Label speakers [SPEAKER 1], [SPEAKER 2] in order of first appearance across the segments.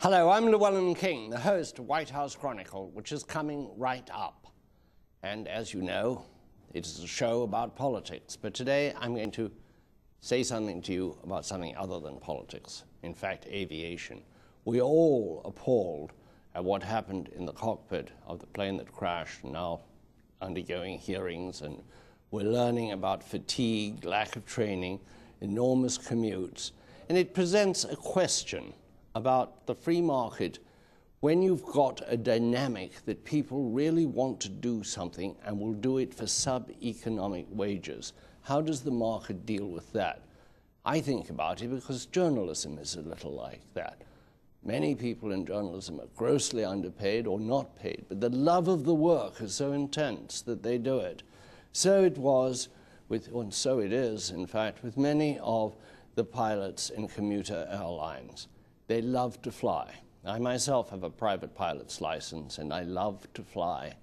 [SPEAKER 1] Hello, I'm Llewellyn King, the host of White House Chronicle, which is coming right up. And as you know, it is a show about politics. But today I'm going to say something to you about something other than politics. In fact, aviation. We're all appalled at what happened in the cockpit of the plane that crashed, now undergoing hearings, and we're learning about fatigue, lack of training, enormous commutes. And it presents a question about the free market when you've got a dynamic that people really want to do something and will do it for sub-economic wages. How does the market deal with that? I think about it because journalism is a little like that. Many people in journalism are grossly underpaid or not paid, but the love of the work is so intense that they do it. So it was, and so it is, in fact, with many of the pilots in commuter airlines. They love to fly. I myself have a private pilot's license, and I love to fly.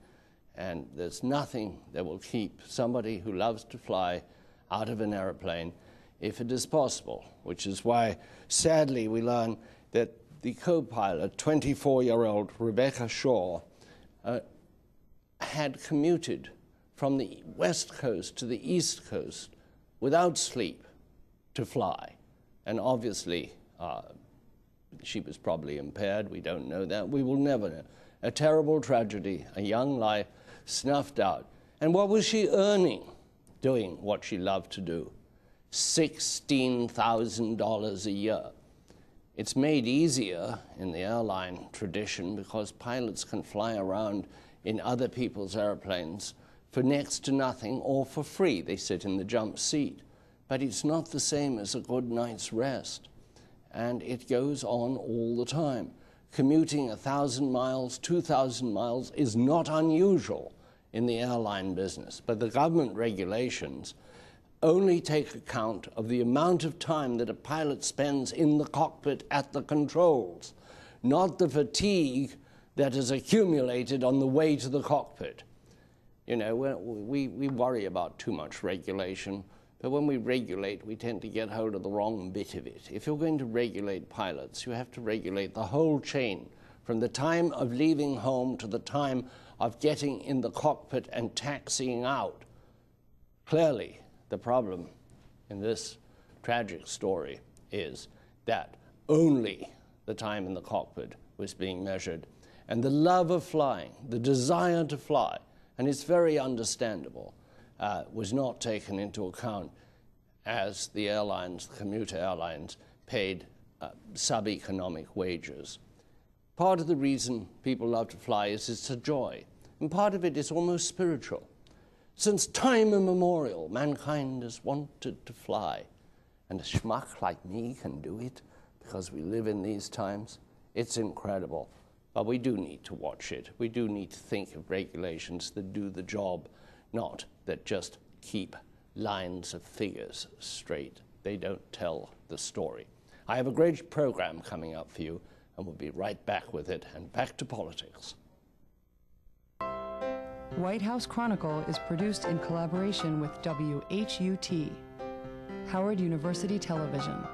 [SPEAKER 1] And there's nothing that will keep somebody who loves to fly out of an airplane if it is possible, which is why, sadly, we learn that the co-pilot, 24-year-old Rebecca Shaw, had commuted from the West Coast to the East Coast without sleep to fly. And obviously, she was probably impaired. We don't know that. We will never know. A terrible tragedy, a young life snuffed out. And what was she earning doing what she loved to do? $16,000 a year. It's made easier in the airline tradition because pilots can fly around in other people's airplanes for next to nothing or for free. They sit in the jump seat. But it's not the same as a good night's rest. And it goes on all the time. Commuting 1,000 miles, 2,000 miles is not unusual in the airline business, but the government regulations only take account of the amount of time that a pilot spends in the cockpit at the controls, not the fatigue that is accumulated on the way to the cockpit. You know, we worry about too much regulation. But when we regulate, we tend to get hold of the wrong bit of it. If you're going to regulate pilots, you have to regulate the whole chain, from the time of leaving home to the time of getting in the cockpit and taxiing out. Clearly, the problem in this tragic story is that only the time in the cockpit was being measured. And the love of flying, the desire to fly, and it's very understandable, was not taken into account as the airlines, the commuter airlines, paid sub-economic wages. Part of the reason people love to fly is it's a joy, and part of it is almost spiritual. Since time immemorial, mankind has wanted to fly, and a schmuck like me can do it because we live in these times. It's incredible, but we do need to watch it. We do need to think of regulations that do the job, not that just keep lines of figures straight. They don't tell the story. I have a great program coming up for you, and we'll be right back with it, and back to politics.
[SPEAKER 2] White House Chronicle is produced in collaboration with WHUT, Howard University Television.